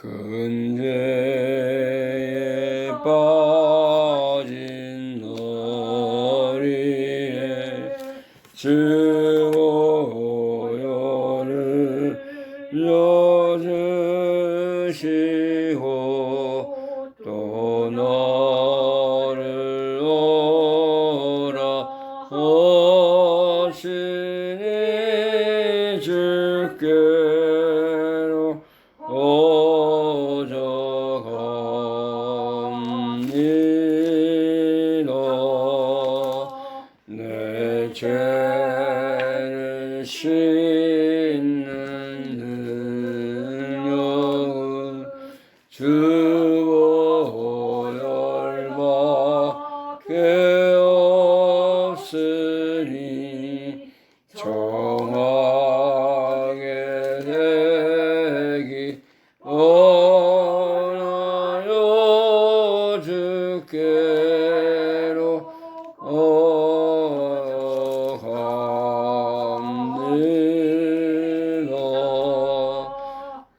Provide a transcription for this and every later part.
큰 죄에 빠진 너리에 주 보혈을 흘려주시고 또 너를 오라 하시니 주께로 오져갑니다. 내 죄를 씻는 능력은 주 보혈밖에 없으니 정하게 되기 원하여 주께로 오갑니다.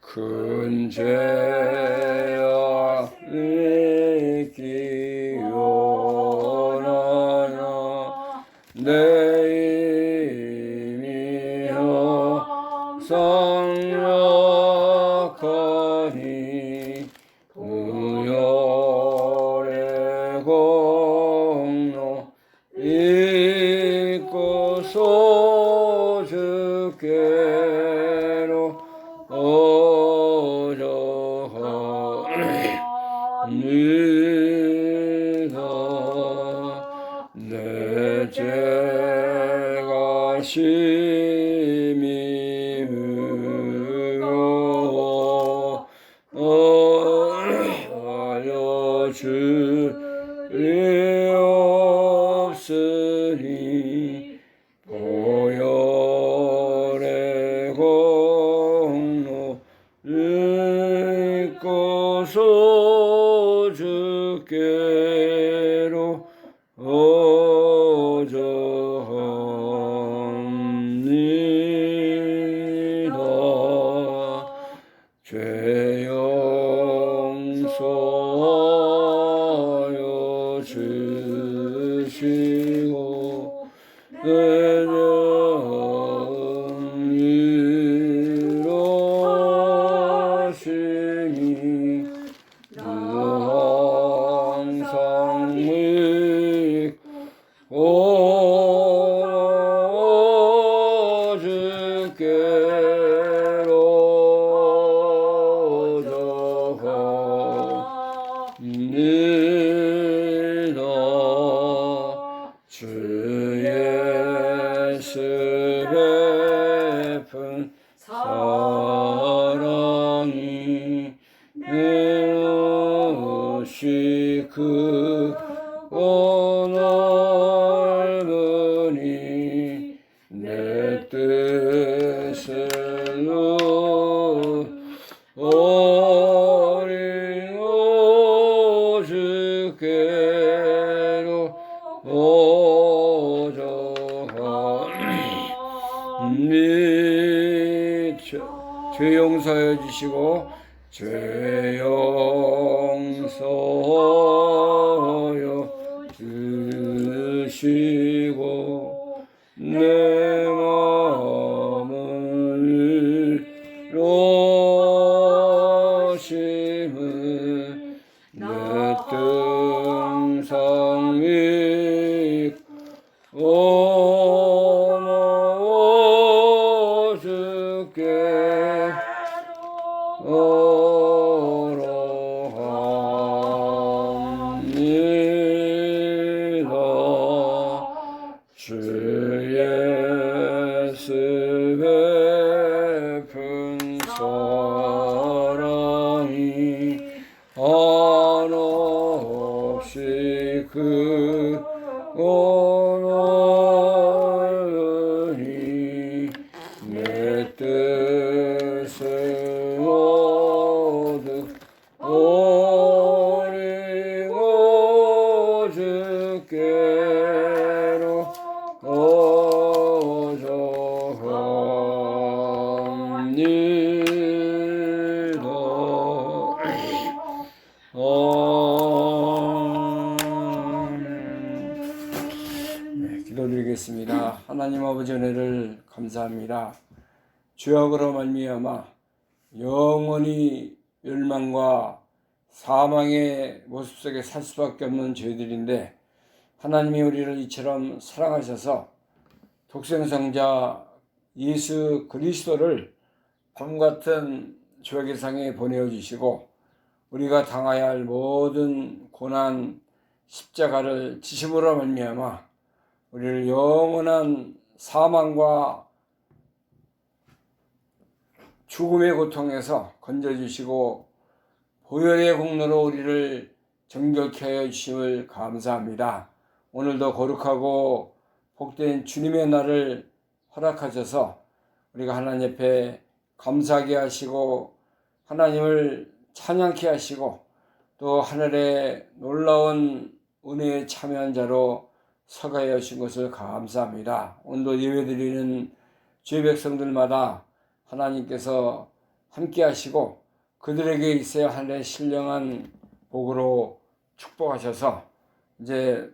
큰 죄야 잊기 원하나 내 힘이 항상 약하니 무혈의 공로 잊고서 주께로 오져갑니다. 내 죄가 심히 무거워 알려주리 없으니 보혈의 공로 잊고서 주께로 오져갑니다. 죄 용서하여 주시고 내 죄를 위로하시니 항상 믿고 주께로 오져갑니다. 주 예수 베푼 사랑이 무엇이 크고 넓으니 내 뜻을 어리고 주께로 오져갑니다. 죄 용서해 주시고 죄 용서하여 주시고 내 마음을 위로하심을 내 등상 믿고 주께 오러갑니다. 주 예수 베푼 사랑이 한없이 크고 넓으니 내 뜻을 모두 버리고 주께로 오져갑니다. 하나님 아버지 은혜를 감사합니다. 죄악으로 말미암아 영원히 멸망과 사망의 모습 속에 살 수밖에 없는 죄들인데 하나님이 우리를 이처럼 사랑하셔서 독생성자 예수 그리스도를 검 같은 죄악의 상에 보내어주시고 우리가 당해야 할 모든 고난 십자가를 지심으로 말미암아 우리를 영원한 사망과 죽음의 고통에서 건져주시고 보혈의 공로로 우리를 정결케 하여 주심을 감사합니다. 오늘도 거룩하고 복된 주님의 날을 허락하셔서 우리가 하나님 앞에 감사하게 하시고 하나님을 찬양케 하시고 또 하늘의 놀라운 은혜에 참여한 자로 서게 하여 주신 것을 감사합니다. 오늘도 예배드리는 주의 백성들마다 하나님께서 함께 하시고 그들에게 있어야 하늘의 신령한 복으로 축복하셔서 이제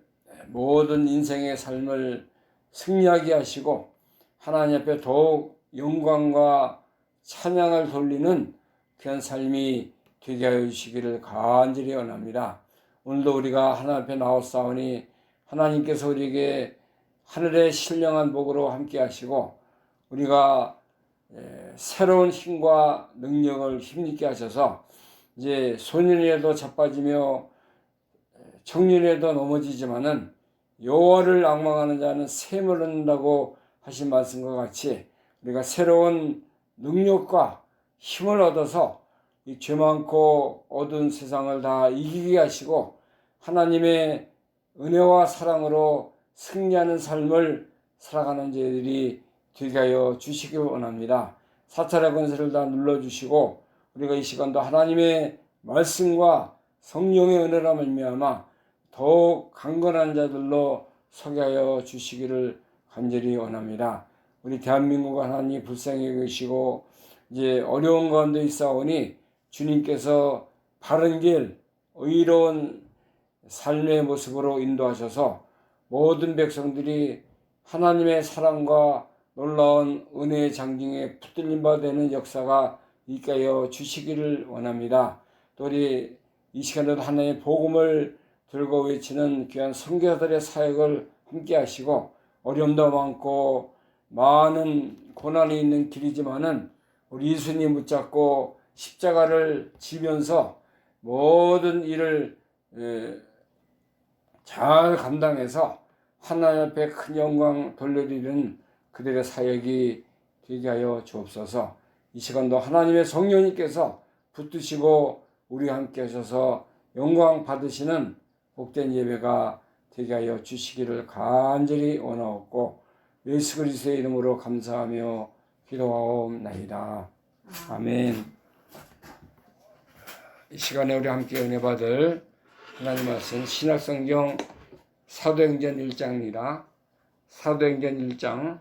모든 인생의 삶을 승리하게 하시고 하나님 앞에 더욱 영광과 찬양을 돌리는 그런 삶이 되게 하여 주시기를 간절히 원합니다. 오늘도 우리가 하나님 앞에 나왔사오니 하나님께서 우리에게 하늘의 신령한 복으로 함께 하시고 우리가 새로운 힘과 능력을 힘있게 하셔서 이제 소년에도 자빠지며 청년에도 넘어지지만은 여호와를 앙망하는 자는 샘을 얻는다고 하신 말씀과 같이 우리가 새로운 능력과 힘을 얻어서 이 죄 많고 어두운 세상을 다 이기게 하시고 하나님의 은혜와 사랑으로 승리하는 삶을 살아가는 저희들이 되게 하여 주시기 원합니다. 사탄의 권세를 다 눌러주시고 우리가 이 시간도 하나님의 말씀과 성령의 은혜로 말미암아 더욱 강건한 자들로 서게 하여 주시기를 간절히 원합니다. 우리 대한민국 하나님 불쌍히 계시고 이제 어려운 가운데 있사오니 주님께서 바른 길, 의로운 삶의 모습으로 인도하셔서 모든 백성들이 하나님의 사랑과 놀라운 은혜의 장중에 붙들림 바 되는 역사가 있게 하여 주시기를 원합니다. 또 우리 이 시간에도 하나님의 복음을 들고 외치는 귀한 선교사들의 사역을 함께 하시고 어려움도 많고 많은 고난이 있는 길이지만은 우리 예수님 붙잡고 십자가를 지면서 모든 일을 잘 감당해서 하나님 앞에 큰 영광 돌려드리는 그들의 사역이 되게 하여 주옵소서. 이 시간도 하나님의 성령님께서 붙드시고 우리와 함께 하셔서 영광 받으시는 복된 예배가 되게 하여 주시기를 간절히 원하옵고 예수 그리스도의 이름으로 감사하며 기도하옵나이다. 아멘. 이 시간에 우리 함께 은혜 받을 하나님 말씀 신약성경 사도행전 1장입니다. 사도행전 1장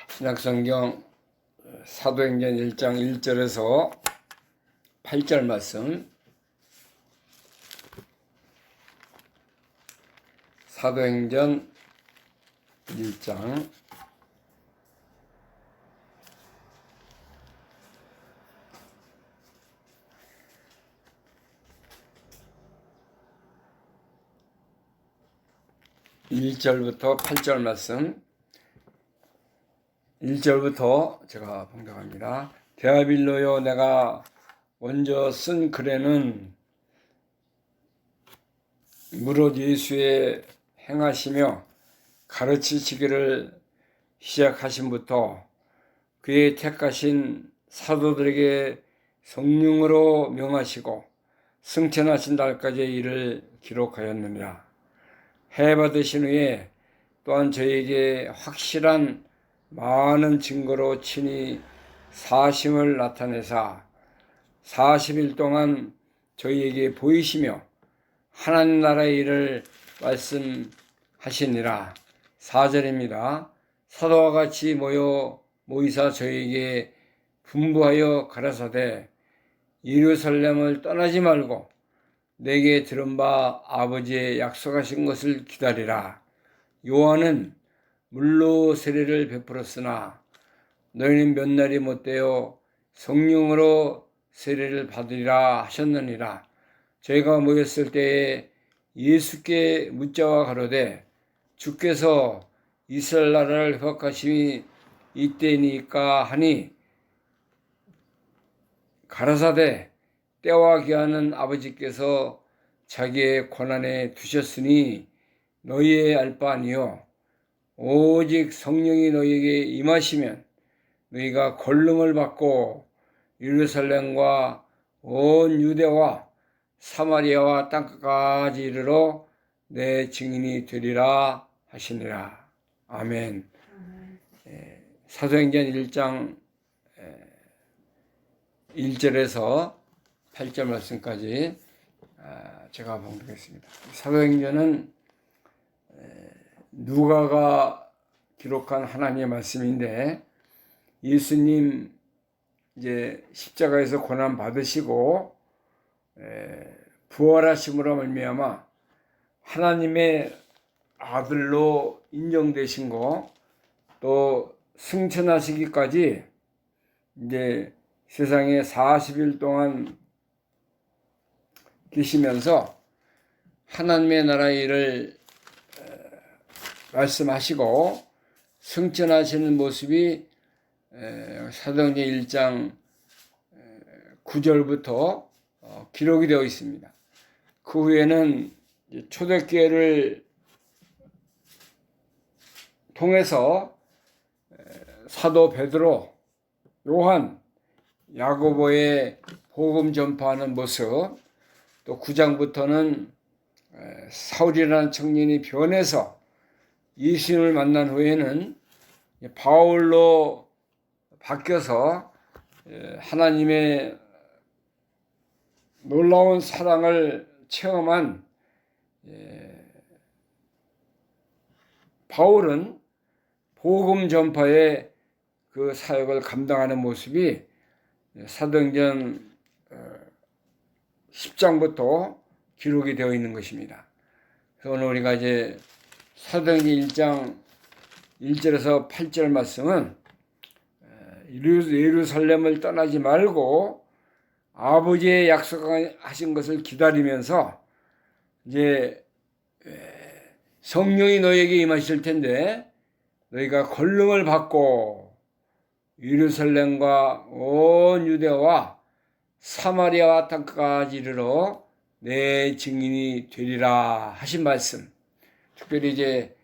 신약성경 사도행전 1장 1절에서 8절 말씀 사도행전 1장 1절부터 8절 말씀 1절부터 제가 봉독합니다. 데아빌로요 내가 먼저 쓴 글에는 무릇 예수의 행하시며 가르치시기를 시작하신부터 그의 택하신 사도들에게 성령으로 명하시고 승천하신 날까지의 일을 기록하였느니라. 해받으신 후에 또한 저에게 확실한 많은 증거로 친히 사심을 나타내사 40일 동안 저희에게 보이시며 하나님 나라의 일을 말씀하시니라. 4절입니다. 사도와 같이 모이사 저희에게 분부하여 가라사대 예루살렘을 떠나지 말고 내게 들은 바 아버지의 약속하신 것을 기다리라. 요한은 물로 세례를 베풀었으나 너희는 몇 날이 못되어 성령으로 세례를 받으리라 하셨느니라. 저희가 모였을 때에 예수께 묻자와 가로되 주께서 이스라엘 나라를 회복하심이 이때니까 하니 가라사대 때와 기한은 아버지께서 자기의 권한에 두셨으니 너희의 알 바 아니요 오직 성령이 너희에게 임하시면 너희가 권능을 받고 예루살렘과 온 유대와 사마리아와 땅끝까지 이르러 내 증인이 되리라 하시니라. 아멘. 사도행전 1장 1절에서 8절 말씀까지 제가 봉독했습니다. 사도행전은 누가가 기록한 하나님의 말씀인데 예수님 이제 십자가에서 고난 받으시고 부활하심으로 말미암아 하나님의 아들로 인정되신 거 또 승천하시기까지 이제 세상에 40일 동안 계시면서 하나님의 나라의 일을 말씀하시고 승천하시는 모습이 사도행전 1장 9절부터 기록이 되어 있습니다. 그 후에는 초대교회를 통해서 사도 베드로, 요한, 야고보의 복음 전파하는 모습, 또 9장부터는 사울이라는 청년이 변해서 예수님을 만난 후에는 바울로 바뀌어서 하나님의 놀라운 사랑을 체험한 바울은 복음 전파의 그 사역을 감당하는 모습이 사도행전 10장부터 기록이 되어 있는 것입니다. 그래서 오늘 우리가 이제 사도행전 1장 1절에서 8절 말씀은 예루살렘을 떠나지 말고 아버지의 약속하신 것을 기다리면서 이제 성령이 너희에게 임하실 텐데 너희가 권능을 받고 예루살렘과 온 유대와 사마리아와 땅까지 이르러 내 증인이 되리라 하신 말씀. 특별히 이제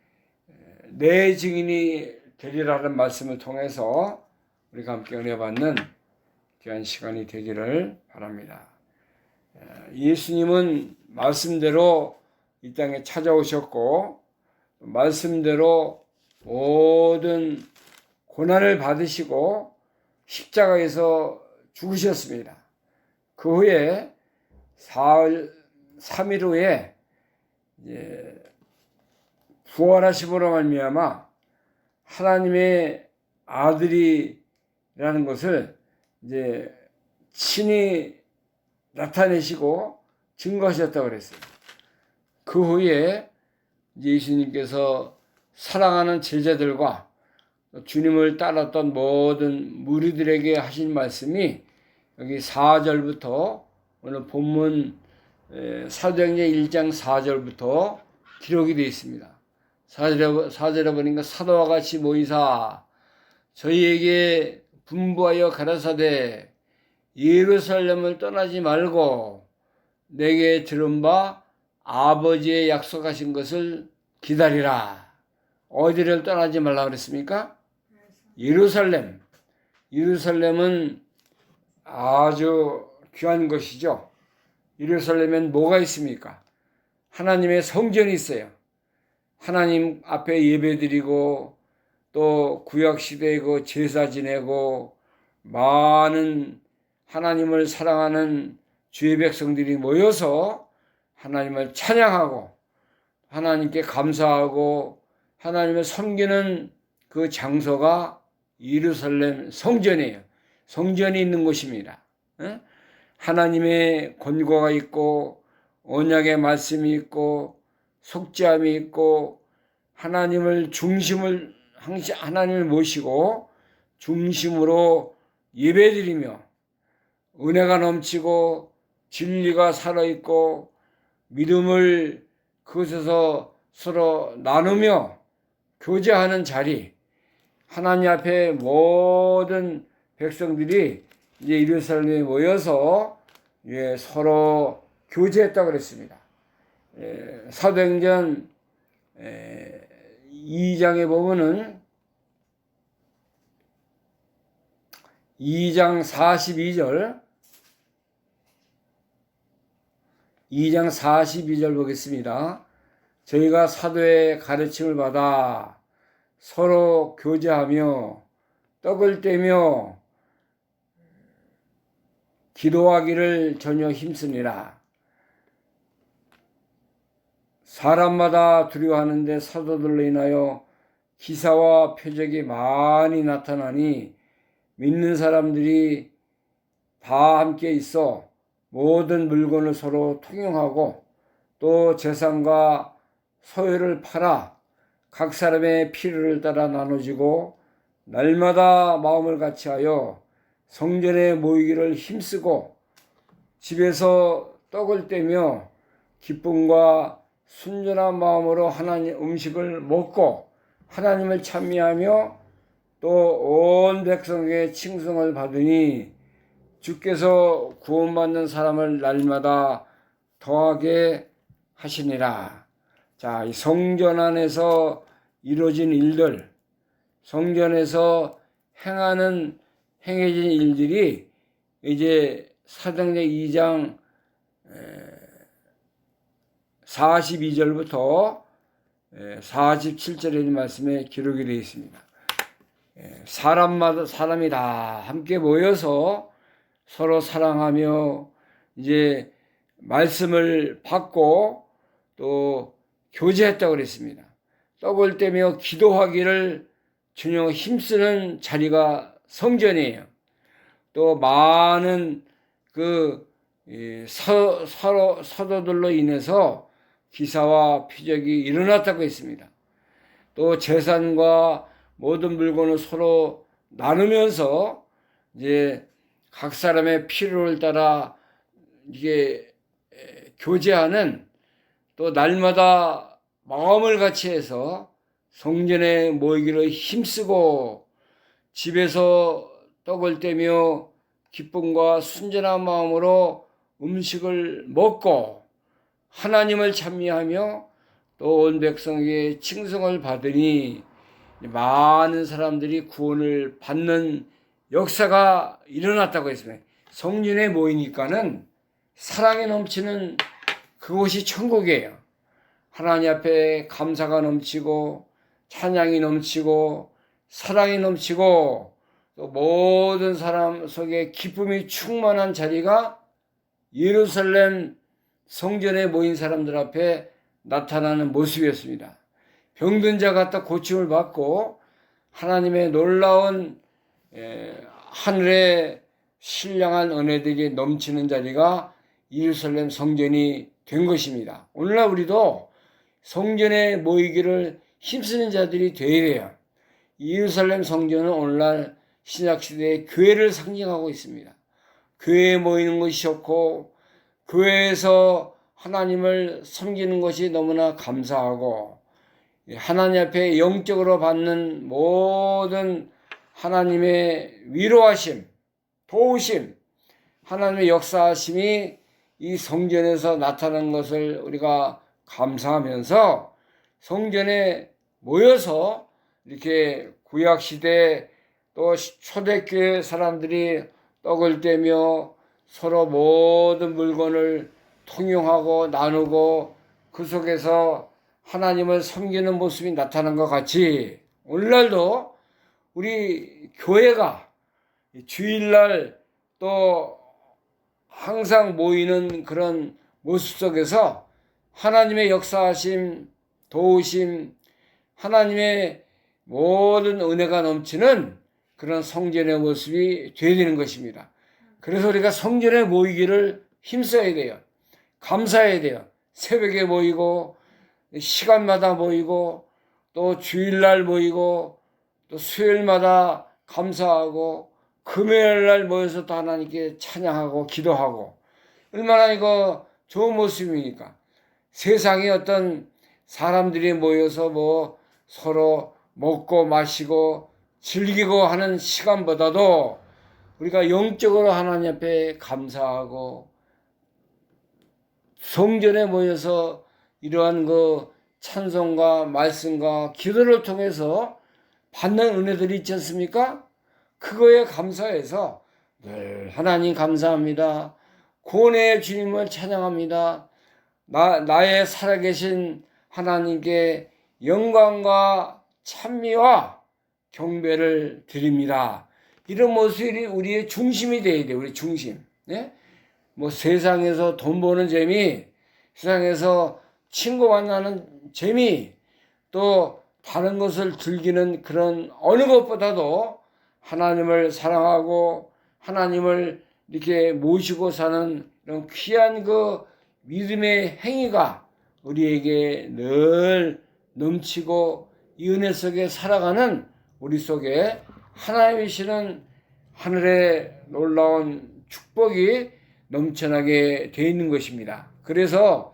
내 증인이 되리라는 말씀을 통해서 우리가 함께 은혜 받는 귀한 시간이 되기를 바랍니다. 예수님은 말씀대로 이 땅에 찾아오셨고 말씀대로 모든 고난을 받으시고 십자가에서 죽으셨습니다. 그 후에 3일 후에 부활하심으로 말미암아 하나님의 아들이라는 것을 이제 친히 나타내시고 증거하셨다고 그랬어요. 그 후에 예수님께서 사랑하는 제자들과 주님을 따랐던 모든 무리들에게 하신 말씀이 여기 4절부터 오늘 본문 사도행전 1장 4절부터 기록이 되어 있습니다. 4절에 보니까 사도와 같이 모이사 저희에게 분부하여 가라사대 예루살렘을 떠나지 말고 내게 들은 바 아버지의 약속하신 것을 기다리라. 어디를 떠나지 말라 그랬습니까? 예루살렘. 예루살렘은 아주 귀한 것이죠. 예루살렘엔 뭐가 있습니까? 하나님의 성전이 있어요. 하나님 앞에 예배드리고 또 구약시대에 그 제사 지내고 많은 하나님을 사랑하는 주의 백성들이 모여서 하나님을 찬양하고 하나님께 감사하고 하나님을 섬기는 그 장소가 예루살렘 성전이에요. 성전이 있는 곳입니다. 하나님의 권고가 있고 언약의 말씀이 있고 속죄함이 있고 하나님을 모시고 중심으로 예배드리며 은혜가 넘치고 진리가 살아있고 믿음을 그것에서 서로 나누며 교제하는 자리, 하나님 앞에 모든 백성들이 이제 예루살렘에 모여서 서로 교제했다고 그랬습니다. 사도행전 2장에 보면은 2장 42절 보겠습니다. 저희가 사도의 가르침을 받아 서로 교제하며 떡을 떼며 기도하기를 전혀 힘쓰니라. 사람마다 두려워하는데 사도들로 인하여 기사와 표적이 많이 나타나니 믿는 사람들이 다 함께 있어 모든 물건을 서로 통용하고 또 재산과 소유를 팔아 각 사람의 필요를 따라 나눠주고 날마다 마음을 같이하여 성전에 모이기를 힘쓰고 집에서 떡을 떼며 기쁨과 순전한 마음으로 하나님 음식을 먹고 하나님을 찬미하며 또 온 백성에게 칭송을 받으니 주께서 구원받는 사람을 날마다 더하게 하시니라. 자, 이 성전 안에서 이루어진 일들, 성전에서 행해진 일들이 이제 사도행전 2장 42절부터 47절의 말씀에 기록이 되어 있습니다. 사람이 다 함께 모여서 서로 사랑하며 이제 말씀을 받고 또 교제했다고 그랬습니다. 떡을 떼며 기도하기를 전혀 힘쓰는 자리가 성전이에요. 또 많은 사도들로 인해서 기사와 표적이 일어났다고 했습니다. 또 재산과 모든 물건을 서로 나누면서 이제 각 사람의 필요를 따라 이게 교제하는 또 날마다 마음을 같이 해서 성전에 모이기를 힘쓰고 집에서 떡을 떼며 기쁨과 순전한 마음으로 음식을 먹고 하나님을 찬미하며 또 온 백성에게 칭송을 받으니 많은 사람들이 구원을 받는 역사가 일어났다고 했습니다. 성전에 모이니까는 사랑이 넘치는 그곳이 천국이에요. 하나님 앞에 감사가 넘치고 찬양이 넘치고 사랑이 넘치고 또 모든 사람 속에 기쁨이 충만한 자리가 예루살렘 성전에 모인 사람들 앞에 나타나는 모습이었습니다. 병든 자가 딱 고침을 받고 하나님의 놀라운 하늘의 신령한 은혜들이 넘치는 자리가 예루살렘 성전이 된 것입니다. 오늘날 우리도 성전에 모이기를 힘쓰는 자들이 되어야 돼요. 예루살렘 성전은 오늘날 신약시대의 교회를 상징하고 있습니다. 교회에 모이는 것이 좋고 교회에서 하나님을 섬기는 것이 너무나 감사하고 하나님 앞에 영적으로 받는 모든 하나님의 위로하심, 도우심, 하나님의 역사하심이 이 성전에서 나타나는 것을 우리가 감사하면서 성전에 모여서 이렇게 구약시대 또 초대교회 사람들이 떡을 떼며 서로 모든 물건을 통용하고 나누고 그 속에서 하나님을 섬기는 모습이 나타난 것 같이 오늘날도 우리 교회가 주일날 또 항상 모이는 그런 모습 속에서 하나님의 역사하심, 도우심, 하나님의 모든 은혜가 넘치는 그런 성전의 모습이 되어야 되는 것입니다. 그래서 우리가 성전에 모이기를 힘써야 돼요. 감사해야 돼요. 새벽에 모이고 시간마다 모이고 또 주일날 모이고 또 수요일마다 감사하고 금요일날 모여서 또 하나님께 찬양하고 기도하고 얼마나 이거 좋은 모습입니까? 세상에 어떤 사람들이 모여서 뭐 서로 먹고 마시고 즐기고 하는 시간보다도 우리가 영적으로 하나님 앞에 감사하고 성전에 모여서 이러한 그 찬송과 말씀과 기도를 통해서 받는 은혜들이 있지 않습니까? 그거에 감사해서 늘 하나님 감사합니다. 구원의 주님을 찬양합니다. 나의 살아계신 하나님께 영광과 찬미와 경배를 드립니다. 이런 모습이 우리의 중심이 되어야 돼요. 우리 중심. 네? 뭐 세상에서 돈 버는 재미, 세상에서 친구 만나는 재미, 또 다른 것을 즐기는 그런 어느 것보다도 하나님을 사랑하고 하나님을 이렇게 모시고 사는 이런 귀한 그 믿음의 행위가 우리에게 늘 넘치고 이 은혜 속에 살아가는 우리 속에 하나님이시는 하늘의 놀라운 축복이 넘쳐나게 되어 있는 것입니다. 그래서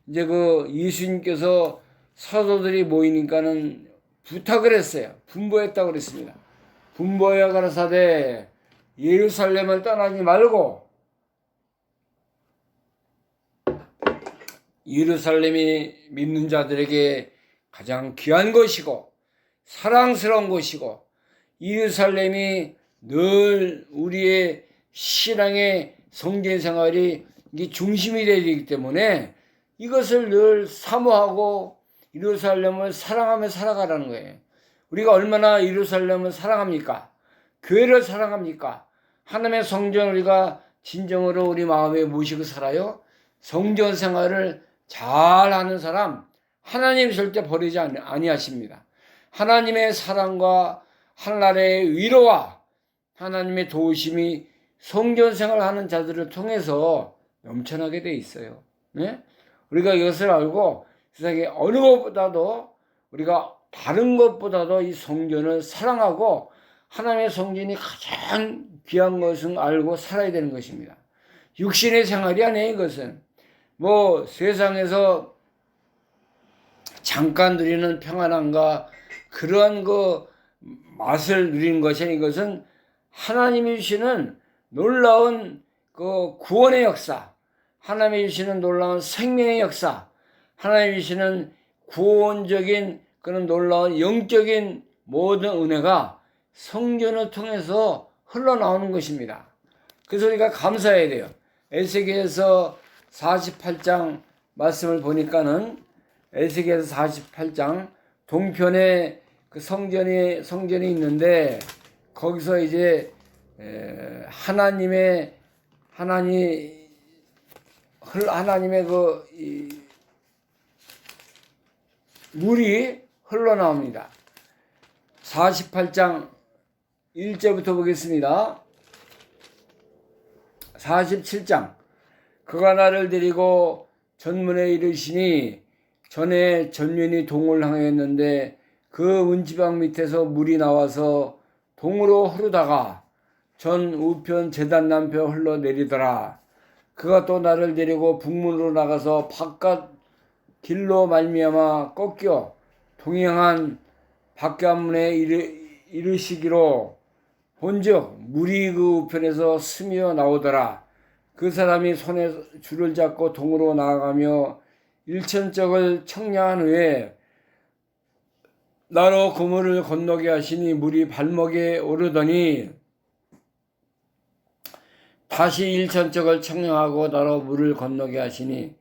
이제 그 예수님께서 사도들이 모이니까는 부탁을 했어요. 분부했다고 그랬습니다. 분부하여 가라사대 예루살렘을 떠나지 말고 예루살렘이 믿는 자들에게 가장 귀한 것이고 사랑스러운 것이고 예루살렘이 늘 우리의 신앙의 성전 생활이 이게 중심이 되어야 되기 때문에 이것을 늘 사모하고 예루살렘을 사랑하며 살아가라는 거예요. 우리가 얼마나 예루살렘을 사랑합니까? 교회를 사랑합니까? 하나님의 성전을 우리가 진정으로 우리 마음에 모시고 살아요? 성전 생활을 잘하는 사람 하나님 절대 버리지 아니하십니다. 하나님의 사랑과 하나님의 위로와 하나님의 도우심이 성전 생활하는 자들을 통해서 넘쳐나게 돼 있어요. 네? 우리가 이것을 알고 세상에 어느 것보다도 우리가 다른 것보다도 이 성전을 사랑하고 하나님의 성전이 가장 귀한 것을 알고 살아야 되는 것입니다. 육신의 생활이 아니에요. 이것은 뭐 세상에서 잠깐 누리는 평안함과 그러한 그 맛을 누리는 것이 아니라 이것은 하나님이 주시는 놀라운 그 구원의 역사, 하나님이 주시는 놀라운 생명의 역사, 하나님이 주시는 구원적인 그런 놀라운 영적인 모든 은혜가 성전을 통해서 흘러나오는 것입니다. 그래서 우리가 감사해야 돼요. 에스겔서 48장 말씀을 보니까는 에스겔서 48장 동편에 그 성전이 있는데 거기서 이제 하나님의 그 물이 흘러나옵니다. 48장 1절부터 보겠습니다. 47장 그가 나를 데리고 전문에 이르시니 전에 전면이 동을 향하였는데 그 문지방 밑에서 물이 나와서 동으로 흐르다가 전 우편 제단 남편 흘러내리더라. 그가 또 나를 데리고 북문으로 나가서 바깥 길로 말미암아 꺾여 동행한 밖문에 이르시기로 본즉 물이 그 우편에서 스며 나오더라. 그 사람이 손에 줄을 잡고 동으로 나아가며 일천적을 청량한 후에 나로 그 물을 건너게 하시니 물이 발목에 오르더니 다시 일천적을 청량하고 나로 물을 건너게 하시니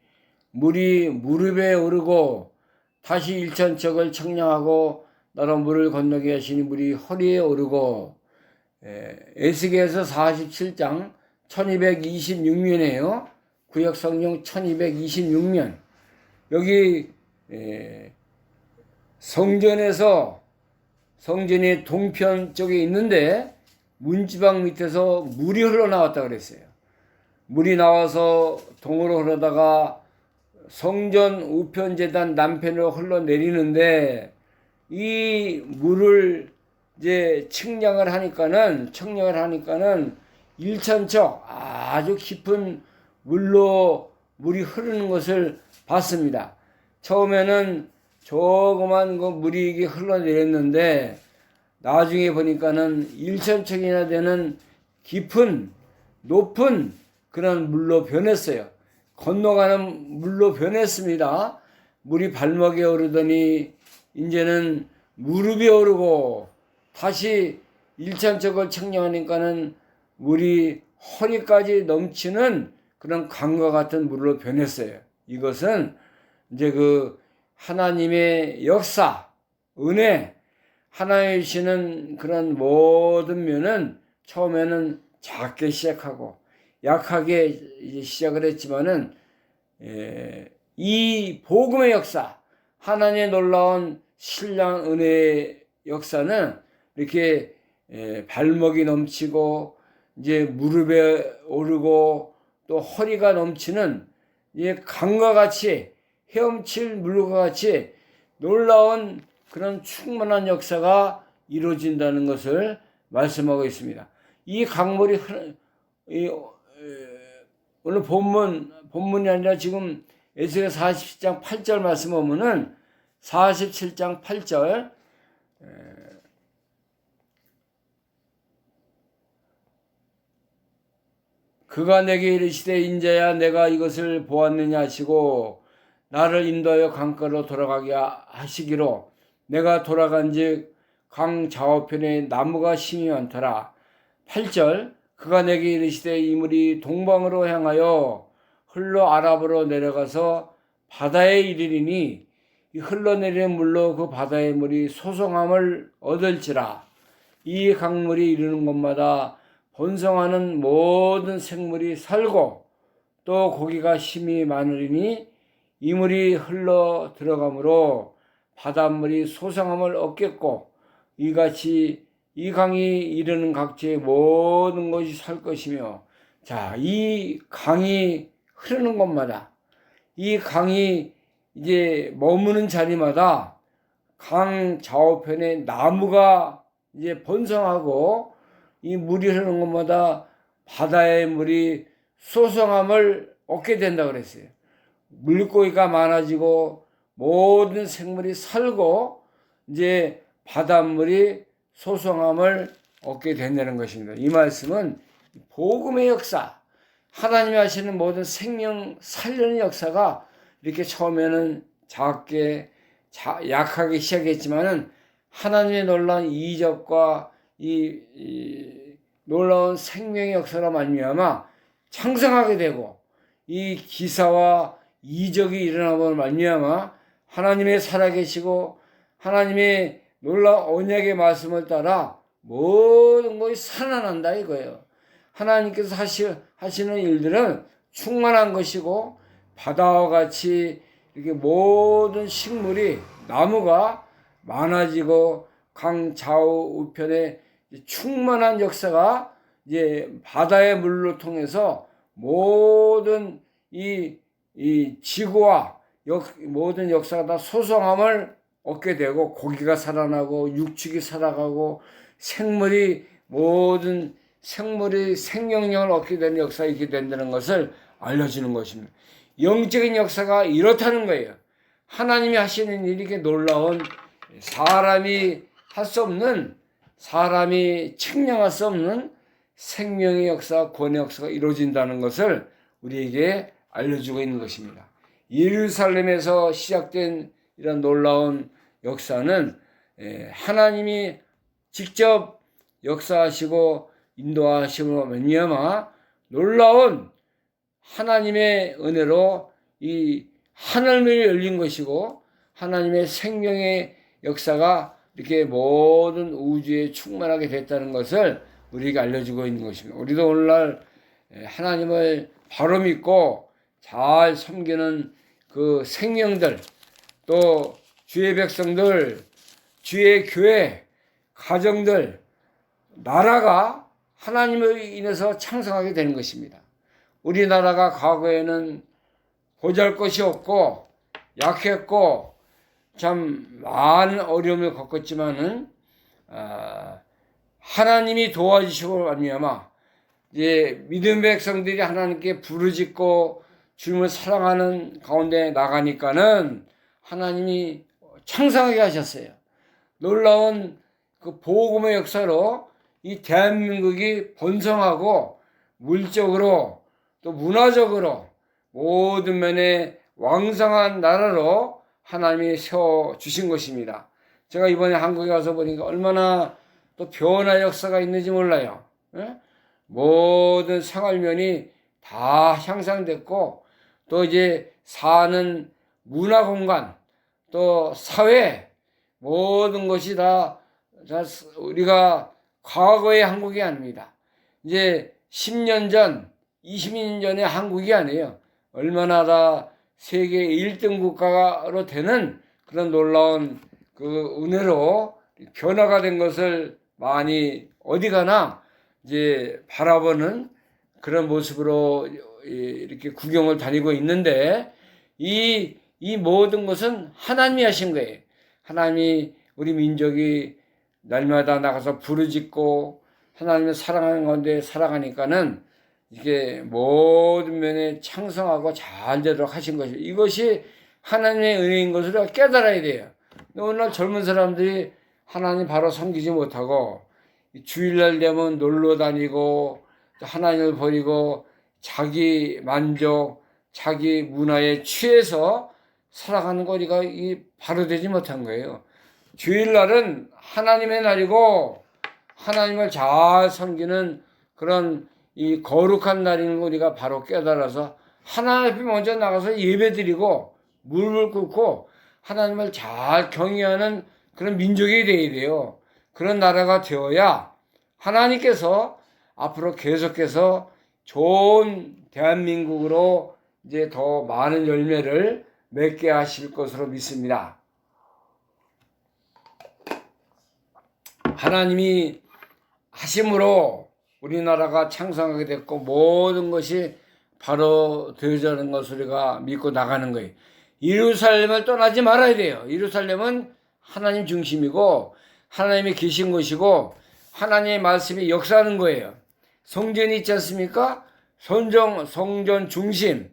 물이 무릎에 오르고 다시 일천적을 청량하고 나로 물을 건너게 하시니 물이 허리에 오르고 에스겔서 47장 1226년이에요. 구약성경 1226년. 여기 성전이 동편 쪽에 있는데 문지방 밑에서 물이 흘러나왔다 그랬어요. 물이 나와서 동으로 흐르다가 성전 우편재단 남편으로 흘러내리는데 이 물을 이제 측량을 하니까는 일천척 아주 깊은 물로 물이 흐르는 것을 봤습니다. 처음에는 조그만 그 물이 이게 흘러내렸는데 나중에 보니까는 일천척이나 되는 깊은 높은 그런 물로 변했어요. 건너가는 물로 변했습니다. 물이 발목에 오르더니 이제는 무릎에 오르고 다시 일천척을 측량하니까는 물이 허리까지 넘치는 그런 강과 같은 물로 변했어요. 이것은 이제 그 하나님의 역사, 은혜, 하나님이 주시는 그런 모든 면은 처음에는 작게 시작하고 약하게 이제 시작을 했지만은 이 복음의 역사, 하나님의 놀라운 신랑 은혜의 역사는 이렇게 발목이 넘치고 이제 무릎에 오르고 또 허리가 넘치는 이제 강과 같이 헤엄칠 물과 같이 놀라운 그런 충만한 역사가 이루어진다는 것을 말씀하고 있습니다. 이 강물이 오늘 본문이 아니라 지금 에스겔 47장 8절 말씀 보면은 47장 8절 그가 내게 이르시되 인자야 내가 이것을 보았느냐 하시고 나를 인도하여 강가로 돌아가게 하시기로 내가 돌아간즉 강 좌우편에 나무가 심이 많더라. 8절 그가 내게 이르시되 이 물이 동방으로 향하여 흘러 아랍으로 내려가서 바다에 이르리니 이 흘러내리는 물로 그 바다의 물이 소송함을 얻을지라. 이 강물이 이르는 곳마다 번성하는 모든 생물이 살고 또 고기가 힘이 많으리니 이 물이 흘러 들어가므로 바닷물이 소성함을 얻겠고 이같이 이 강이 이르는 각지의 모든 것이 살 것이며 자, 이 강이 흐르는 곳마다 이 강이 이제 머무는 자리마다 강 좌우편에 나무가 이제 번성하고 이 물이 흐르는 곳마다 바다의 물이 소성함을 얻게 된다고 그랬어요. 물고기가 많아지고 모든 생물이 살고 이제 바닷물이 소성함을 얻게 된다는 것입니다. 이 말씀은 복음의 역사, 하나님이 하시는 모든 생명 살리는 역사가 이렇게 처음에는 작게 약하게 시작했지만은 하나님의 놀라운 이적과 이 놀라운 생명의 역사로 말미암아 창성하게 되고 이 기사와 이적이 일어나고 말미암아 하나님의 살아계시고 하나님의 놀라운 언약의 말씀을 따라 모든 것이 살아난다 이거예요. 하나님께서 하시는 일들은 충만한 것이고 바다와 같이 이렇게 모든 식물이 나무가 많아지고 강 좌우 우편에 충만한 역사가 이제 바다의 물로 통해서 모든 이 지구와 모든 역사가 다 소성함을 얻게 되고 고기가 살아나고 육축이 살아가고 모든 생물이 생명력을 얻게 되는 역사가 있게 된다는 것을 알려주는 것입니다. 영적인 역사가 이렇다는 거예요. 하나님이 하시는 일이 이렇게 놀라운 사람이 할 수 없는 사람이 측량할 수 없는 생명의 역사, 구원의 역사가 이루어진다는 것을 우리에게 알려주고 있는 것입니다. 예루살렘에서 시작된 이런 놀라운 역사는 하나님이 직접 역사하시고 인도하심으로 말미암아 놀라운 하나님의 은혜로 이 하늘문이 열린 것이고 하나님의 생명의 역사가 이렇게 모든 우주에 충만하게 됐다는 것을 우리에게 알려주고 있는 것입니다. 우리도 오늘날 하나님을 바로 믿고 잘 섬기는 그 생명들, 또 주의 백성들, 주의 교회, 가정들, 나라가 하나님을 인해서 창성하게 되는 것입니다. 우리나라가 과거에는 보잘것이 없고 약했고 참 많은 어려움을 겪었지만은 하나님이 도와주시고 말미암아 이제 믿음의 백성들이 하나님께 부르짖고 주님을 사랑하는 가운데 나가니까는 하나님이 창성하게 하셨어요. 놀라운 그 복음의 역사로 이 대한민국이 번성하고 물적으로 또 문화적으로 모든 면에 왕성한 나라로 하나님이 세워주신 것입니다. 제가 이번에 한국에 가서 보니까 얼마나 또 변화 역사가 있는지 몰라요. 예? 모든 생활면이 다 향상됐고 또 이제 사는 문화 공간 또 사회 모든 것이 다 우리가 과거의 한국이 아닙니다. 이제 10년 전, 20년 전의 한국이 아니에요. 얼마나 다 세계 1등 국가로 되는 그런 놀라운 그 은혜로 변화가 된 것을 많이 어디 가나 이제 바라보는 그런 모습으로 이렇게 구경을 다니고 있는데 이 모든 것은 하나님이 하신 거예요. 하나님이 우리 민족이 날마다 나가서 부르짖고 하나님을 사랑하는 가운데 살아가니까는 이게 모든 면에 창성하고 잘 되도록 하신 것이에요. 이것이 하나님의 은혜인 것을 깨달아야 돼요. 오늘날 젊은 사람들이 하나님 바로 섬기지 못하고 주일날 되면 놀러 다니고 하나님을 버리고 자기 만족, 자기 문화에 취해서 살아가는 거리가 바로 되지 못한 거예요. 주일날은 하나님의 날이고 하나님을 잘 섬기는 그런 이 거룩한 날인 걸 우리가 바로 깨달아서 하나님 앞에 먼저 나가서 예배드리고 무릎을 꿇고 하나님을 잘 경외하는 그런 민족이 되어야 돼요. 그런 나라가 되어야 하나님께서 앞으로 계속해서 좋은 대한민국으로 이제 더 많은 열매를 맺게 하실 것으로 믿습니다. 하나님이 하심으로 우리나라가 창성하게 됐고 모든 것이 바로 되어지는 것을 우리가 믿고 나가는 거예요. 예루살렘을 떠나지 말아야 돼요. 예루살렘은 하나님 중심이고 하나님이 계신 곳이고 하나님의 말씀이 역사하는 거예요. 성전이 있지 않습니까? 성전 중심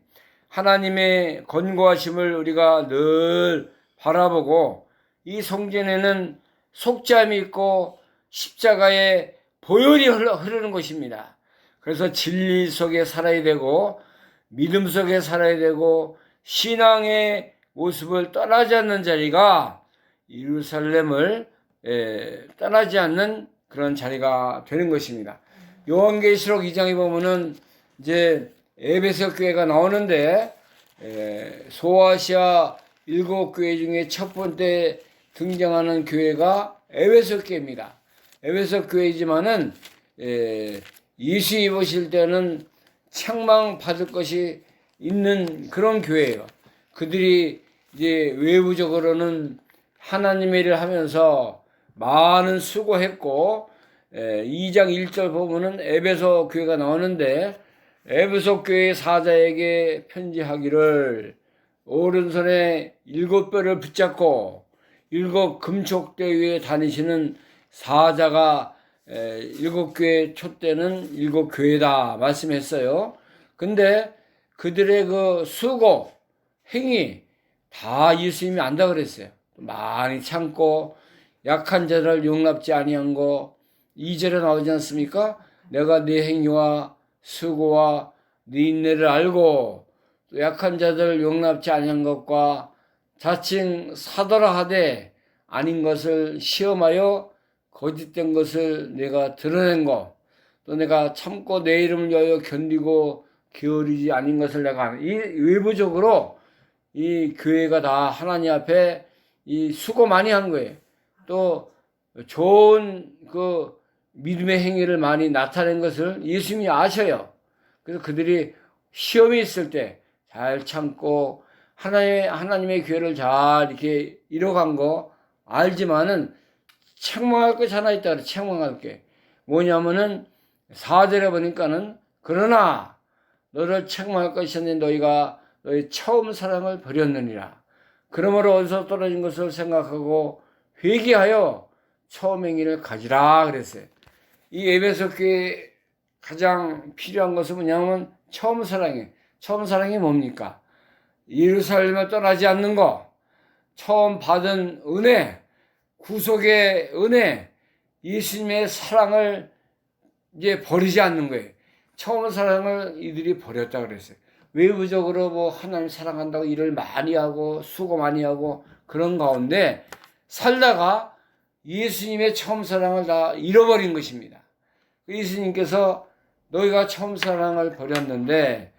하나님의 권고하심을 우리가 늘 바라보고 이 성전에는 속죄함이 있고 십자가의 보혈이 흐르는 것입니다. 그래서 진리 속에 살아야 되고 믿음 속에 살아야 되고 신앙의 모습을 떠나지 않는 자리가 예루살렘을 떠나지 않는 그런 자리가 되는 것입니다. 요한계시록 2장에 보면은 이제 에베소 교회가 나오는데 소아시아 7교회 중에 첫 번째 등장하는 교회가 에베소 교회입니다. 에베소 교회이지만은 예수 입으실 때는 책망 받을 것이 있는 그런 교회예요. 그들이 이제 외부적으로는 하나님의 일을 하면서 많은 수고했고 2장 1절 보면은 에베소 교회가 나오는데 에베소 교회 사자에게 편지하기를 오른손에 7뼈를 붙잡고 7 금촉대 위에 다니시는 사자가 7교회 촛대는 7교회다 말씀했어요. 근데 그들의 그 수고, 행위 다 예수님이 안다 그랬어요. 많이 참고 약한 자를 용납지 아니한 거 2절에 나오지 않습니까? 내가 네 행위와 수고와 네 인내를 알고 또 약한 자들을 용납지 아니한 것과 자칭 사도라 하되 아닌 것을 시험하여 거짓된 것을 내가 드러낸 것, 또 내가 참고 내 이름을 위하여 견디고 게으르지 아닌 것을 내가 이 외부적으로 이 교회가 다 하나님 앞에 이 수고 많이 한 거예요. 또 좋은 그 믿음의 행위를 많이 나타낸 것을 예수님이 아셔요. 그래서 그들이 시험이 있을 때 잘 참고 하나님의 교회를 잘 이렇게 이뤄간 거 알지만은 책망할 것이 하나 있다 그래. 책망할 게 뭐냐면은 4절에 보니까는 그러나 너를 책망할 것이었는데 너희가 너희 처음 사랑을 버렸느니라. 그러므로 어디서 떨어진 것을 생각하고 회개하여 처음 행위를 가지라 그랬어요. 이 에베소 교회에 가장 필요한 것은 뭐냐면 처음 사랑이에요. 처음 사랑이 뭡니까? 예루살렘을 떠나지 않는 거, 처음 받은 은혜, 구속의 은혜, 예수님의 사랑을 이제 버리지 않는 거예요. 처음 사랑을 이들이 버렸다 그랬어요. 외부적으로 뭐 하나님 사랑한다고 일을 많이 하고 수고 많이 하고 그런 가운데 살다가 예수님의 처음 사랑을 다 잃어버린 것입니다. 예수님께서 너희가 처음 사랑을 버렸는데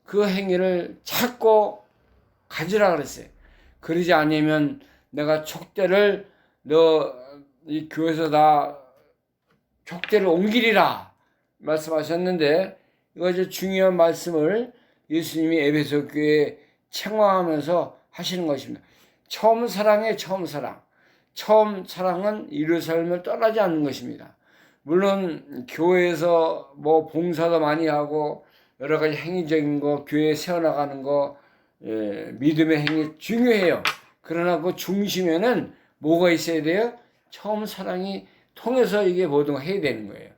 그 행위를 찾고 가지라 그랬어요. 그러지 않으면 내가 촉대를 너 이 교회에서 다 촉대를 옮기리라 말씀하셨는데 이거 아주 중요한 말씀을 예수님이 에베소 교회에 책망하면서 하시는 것입니다. 처음 사랑의 처음 사랑. 처음 사랑은 예루살렘을 떠나지 않는 것입니다. 물론 교회에서 뭐 봉사도 많이 하고 여러 가지 행위적인 거, 교회 세워나가는 거, 믿음의 행위 중요해요. 그러나 그 중심에는 뭐가 있어야 돼요? 처음 사랑이 통해서 이게 모든 걸 해야 되는 거예요.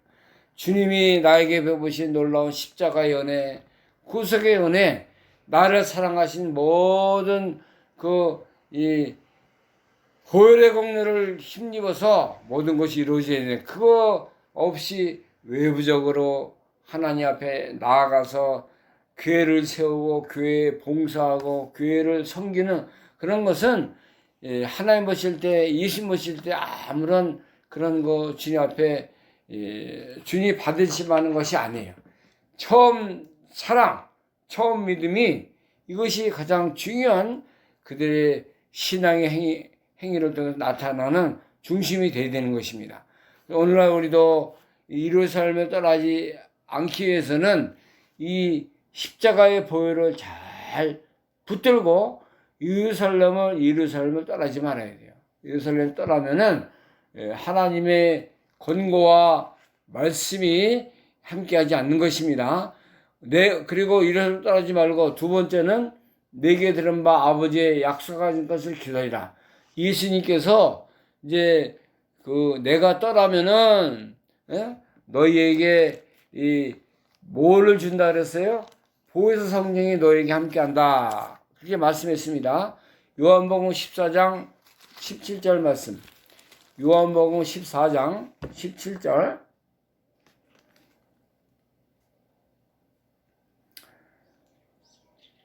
주님이 나에게 베푸신 놀라운 십자가의 은혜, 구속의 은혜, 나를 사랑하신 모든 이 보혈의 공로를 힘입어서 모든 것이 이루어져야 되는 그거 없이 외부적으로 하나님 앞에 나아가서 교회를 세우고 교회에 봉사하고 교회를 섬기는 그런 것은 하나님 보실 때 예수님 보실 때 아무런 그런 거 주님 앞에 주님이 받으시는 것이 아니에요. 처음 사랑, 처음 믿음이 이것이 가장 중요한 그들의 신앙의 행위를 통해서 나타나는 중심이 되어야 되는 것입니다. 오늘날 우리도 예루살렘을 떠나지 않기 위해서는 이 십자가의 보혈을 잘 붙들고 예루살렘을 떠나지 말아야 돼요. 예루살렘을 떠나면은 하나님의 권고와 말씀이 함께하지 않는 것입니다. 그리고 예루살렘을 떠나지 말고 두 번째는 내게 들은 바 아버지의 약속하신 것을 기다리라. 예수님께서 이제 내가 떠나면은 너희에게 뭐를 준다 그랬어요? 보혜사 성령이 너희에게 함께한다. 그렇게 말씀했습니다. 요한복음 14장 17절 말씀. 요한복음 14장 17절.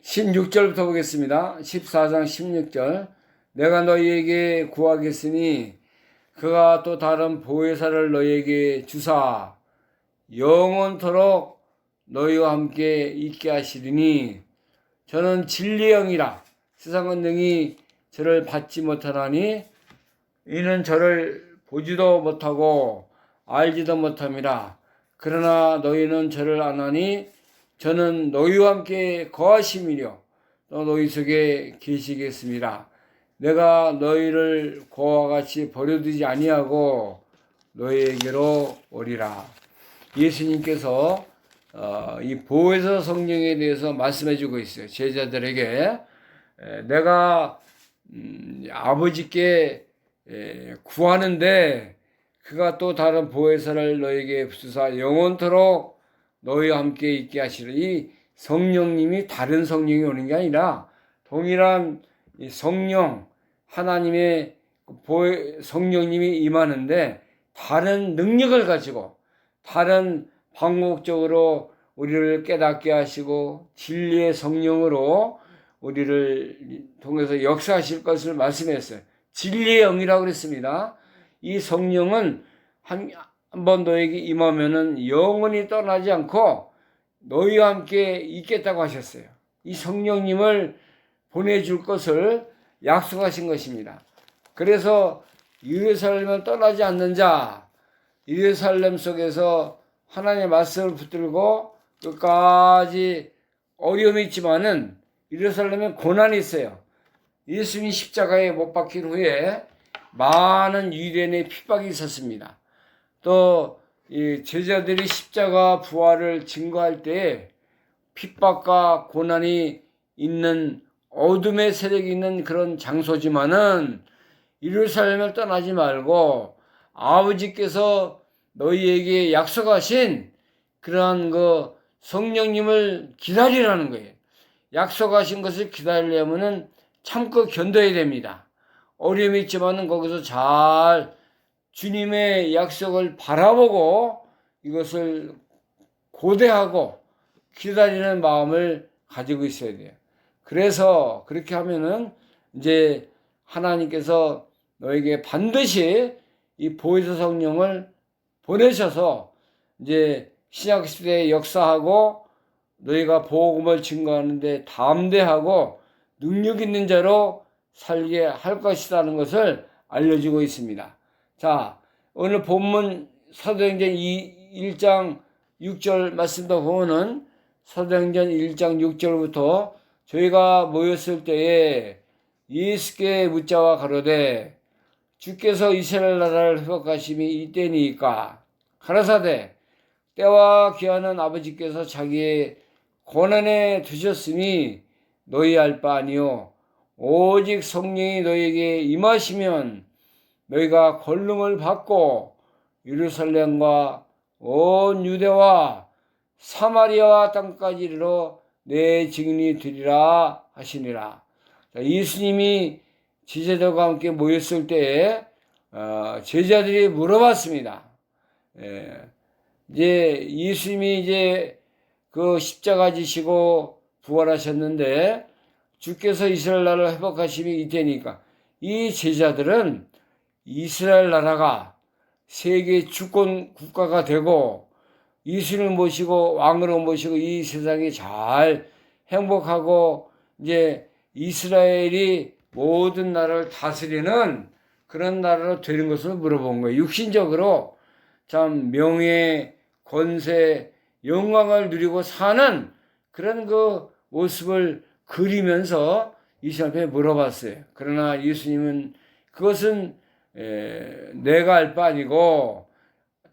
16절부터 보겠습니다. 14장 16절. 내가 너희에게 구하겠으니 그가 또 다른 보혜사를 너희에게 주사 영원토록 너희와 함께 있게 하시리니 저는 진리의 영이라 세상은 능히 저를 받지 못하나니 이는 저를 보지도 못하고 알지도 못함이라. 그러나 너희는 저를 아나니 저는 너희와 함께 거하심이려 또 너희 속에 계시겠습니다. 내가 너희를 고와 같이 버려두지 아니하고 너희에게로 오리라. 예수님께서 이 보혜사 성령에 대해서 말씀해주고 있어요. 제자들에게 내가 아버지께 구하는데 그가 또 다른 보혜사를 너희에게 주사 영원토록 너희와 함께 있게 하시라. 이 성령님이 다른 성령이 오는 게 아니라 동일한 성령 하나님의 성령님이 임하는데 다른 능력을 가지고 다른 방법적으로 우리를 깨닫게 하시고 진리의 성령으로 우리를 통해서 역사하실 것을 말씀했어요. 진리의 영이라고 그랬습니다. 이 성령은 한번 너에게 임하면은 영원히 떠나지 않고 너희와 함께 있겠다고 하셨어요. 이 성령님을 보내줄 것을 약속하신 것입니다. 그래서 예루살렘을 떠나지 않는 자, 예루살렘 속에서 하나님의 말씀을 붙들고 끝까지 어려움이 있지만은 예루살렘에 고난이 있어요. 예수님이 십자가에 못 박힌 후에 많은 유대인의 핍박이 있었습니다. 또 이 제자들이 십자가 부활을 증거할 때 핍박과 고난이 있는 어둠의 세력이 있는 그런 장소지만은 예루살렘을 떠나지 말고 아버지께서 너희에게 약속하신 그러한 그 성령님을 기다리라는 거예요. 약속하신 것을 기다리려면은 참고 견뎌야 됩니다. 어려움이 있지만은 거기서 잘 주님의 약속을 바라보고 이것을 고대하고 기다리는 마음을 가지고 있어야 돼요. 그래서 그렇게 하면은 이제 하나님께서 너에게 반드시 이 보혜사 성령을 보내셔서 이제 신약 시대에 역사하고 너희가 복음을 증거하는데 담대하고 능력 있는 자로 살게 할 것이라는 것을 알려주고 있습니다. 자, 오늘 본문 사도행전 1장 6절 말씀도 보면은 사도행전 1장 6절부터 저희가 모였을 때에 예수께 묻자와 가로되 주께서 이스라엘 나라를 회복하심이 이때니까 가라사대 때와 기하는 아버지께서 자기의 권한에 두셨으니 너희 알 바 아니요 오직 성령이 너희에게 임하시면 너희가 권능을 받고 예루살렘과 온 유대와 사마리아와 땅까지 이르러 내 증인이 되리라 하시니라. 예수님이 제자들과 함께 모였을 때에 제자들이 물어봤습니다. 이제 예수님이 이제 그 십자가 지시고 부활하셨는데 주께서 이스라엘 나라를 회복하심이 이때니까 이 제자들은 이스라엘 나라가 세계 주권 국가가 되고 예수를 모시고 왕으로 모시고 이 세상이 잘 행복하고 이제 이스라엘이 모든 나라를 다스리는 그런 나라로 되는 것을 물어본 거예요. 육신적으로 참 명예, 권세, 영광을 누리고 사는 그런 그 모습을 그리면서 예수님 앞에 물어봤어요. 그러나 예수님은 그것은 내가 알 바 아니고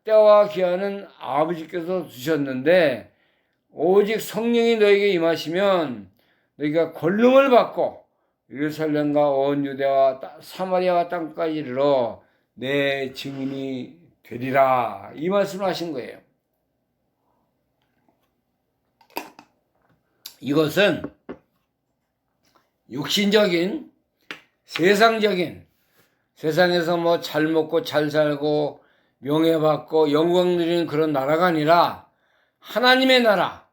때와 기한은 아버지께서 주셨는데 오직 성령이 너에게 임하시면 너희가 권능을 받고 예루살렘과 온 유대와 사마리아와 땅까지 이르러 내 증인이 되리라 이 말씀을 하신 거예요. 이것은 육신적인 세상적인 세상에서 뭐 잘 먹고 잘 살고 명예받고 영광 누리는 그런 나라가 아니라 하나님의 나라,